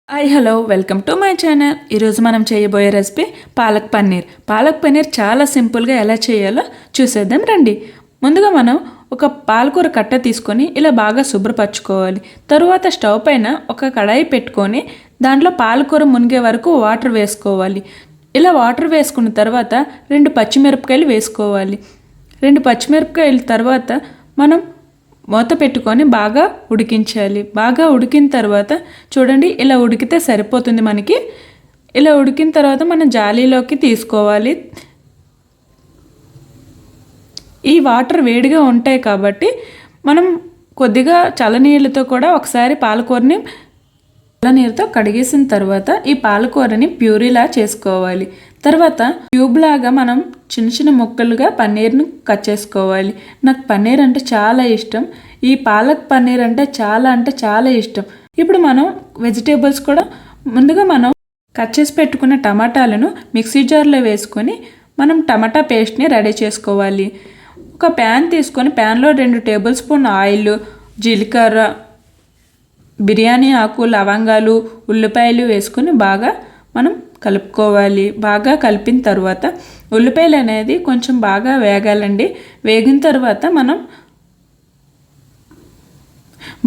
Hi hello welcome to my channel. ఈరోజు మనం చేయబోయే రెసిపీ పాలక్ పన్నీర్. పాలక్ పన్నీర్ చాలా సింపుల్గా ఎలా చేయాలో చూసేద్దాం రండి. ముందుగా మనం ఒక పాలకూర కట్ట తీసుకొని ఇలా బాగా శుభ్రపరచుకోవాలి. తరువాత స్టవ్ పైన ఒక కడాయి పెట్టుకొని దాంట్లో పాలకూర మునిగే వరకు వాటర్ వేసుకోవాలి. ఇలా వాటర్ వేసుకున్న తర్వాత 2 పచ్చిమిరపకాయలు వేసుకోవాలి. 2 పచ్చిమిరపకాయల తర్వాత మనం మూత పెట్టుకొని బాగా ఉడికించాలి. బాగా ఉడికిన తర్వాత చూడండి, ఇలా ఉడికితే సరిపోతుంది మనకి. ఇలా ఉడికిన తర్వాత మనం జాలీలోకి తీసుకోవాలి. ఈ వాటర్ వేడిగా ఉంటాయి కాబట్టి మనం కొద్దిగా చల్లనీళ్ళతో కూడా ఒకసారి పాలకూరని చల్లనీళ్ళతో కడిగేసిన తర్వాత ఈ పాలకూరని ప్యూరీలా చేసుకోవాలి. తర్వాత ట్యూబ్ లాగా మనం చిన్న చిన్న ముక్కలుగా పన్నీర్ను కట్ చేసుకోవాలి. నాకు పన్నీర్ అంటే చాలా ఇష్టం. ఈ పాలక్ పన్నీర్ అంటే చాలా ఇష్టం. ఇప్పుడు మనం వెజిటేబుల్స్ కూడా ముందుగా మనం కట్ చేసి పెట్టుకున్న టమాటాలను మిక్సీ జార్లో వేసుకొని మనం టమాటా పేస్ట్ని రెడీ చేసుకోవాలి. ఒక ప్యాన్ తీసుకొని ప్యాన్లో 2 టేబుల్ స్పూన్ ఆయిల్, జీలకర్ర, బిర్యానీ ఆకు, లవంగాలు, ఉల్లిపాయలు వేసుకొని బాగా మనం కలుపుకోవాలి. బాగా కలిపిన తర్వాత ఉల్లిపాయలు అనేది కొంచెం బాగా వేగాలండి. వేగిన తర్వాత మనం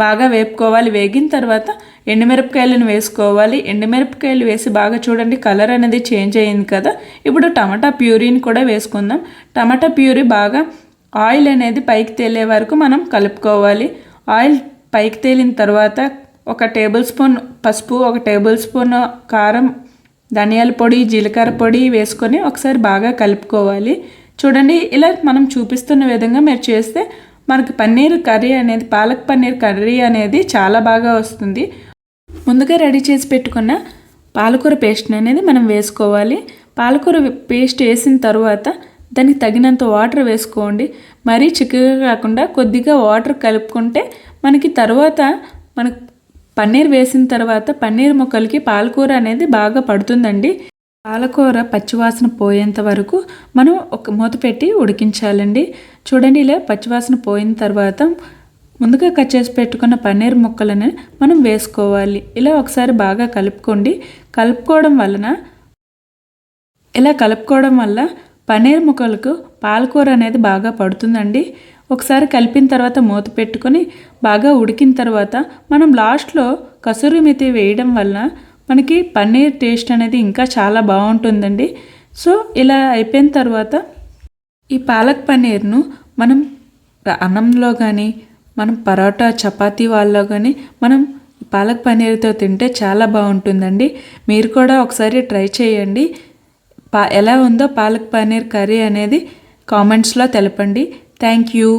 బాగా వేపుకోవాలి. వేగిన తర్వాత ఎండుమిరపకాయలను వేసుకోవాలి. ఎండుమిరపకాయలు వేసి బాగా చూడండి, కలర్ అనేది చేంజ్ అయ్యింది కదా. ఇప్పుడు టమాటా ప్యూరీని కూడా వేసుకుందాం. టమాటా ప్యూరీ బాగా ఆయిల్ అనేది పైకి తేలే వరకు మనం కలుపుకోవాలి. ఆయిల్ పైకి తేలిన తర్వాత 1 టేబుల్ స్పూన్ పసుపు, 1 టేబుల్ స్పూన్ కారం, ధనియాల పొడి, జీలకర్ర పొడి వేసుకొని ఒకసారి బాగా కలుపుకోవాలి. చూడండి, ఇలా మనం చూపిస్తున్న విధంగా మీరు చేస్తే మనకి పన్నీర్ కర్రీ అనేది, పాలక్ పన్నీర్ కర్రీ అనేది చాలా బాగా వస్తుంది. ముందుగా రెడీ చేసి పెట్టుకున్న పాలకూర పేస్ట్ అనేది మనం వేసుకోవాలి. పాలకూర పేస్ట్ వేసిన తర్వాత దానికి తగినంత వాటర్ వేసుకోండి. మరీ చిక్కగా కాకుండా కొద్దిగా వాటర్ కలుపుకుంటే మనకి తర్వాత మనకు పన్నీర్ వేసిన తర్వాత పన్నీర్ ముక్కలకి పాలకూర అనేది బాగా పడుతుందండి. పాలకూర పచ్చివాసన పోయేంత వరకు మనం ఒక మూత పెట్టి ఉడికించాలండి. చూడండి, ఇలా పచ్చివాసన పోయిన తర్వాత ముందుగా కట్ చేసి పెట్టుకున్న పన్నీర్ ముక్కలను మనం వేసుకోవాలి. ఇలా ఒకసారి బాగా కలుపుకోండి. ఇలా కలుపుకోవడం వల్ల పన్నీర్ ముక్కలకు పాలకూర అనేది బాగా పడుతుందండి. ఒకసారి కలిపిన తర్వాత మూత పెట్టుకొని బాగా ఉడికిన తర్వాత మనం లాస్ట్లో కసూరి మేతి వేయడం వల్ల మనకి పన్నీర్ టేస్ట్ అనేది ఇంకా చాలా బాగుంటుందండి. సో ఇలా అయిపోయిన తర్వాత ఈ పాలక్ పన్నీర్ను మనం అన్నంలో కానీ, మనం పరోటా చపాతీ వాళ్ళలో కానీ మనం పాలక్ పన్నీర్తో తింటే చాలా బాగుంటుందండి. మీరు కూడా ఒకసారి ట్రై చేయండి. ఎలా ఉందో పాలక్ పన్నీర్ కర్రీ అనేది కామెంట్స్లో తెలపండి. Thank you.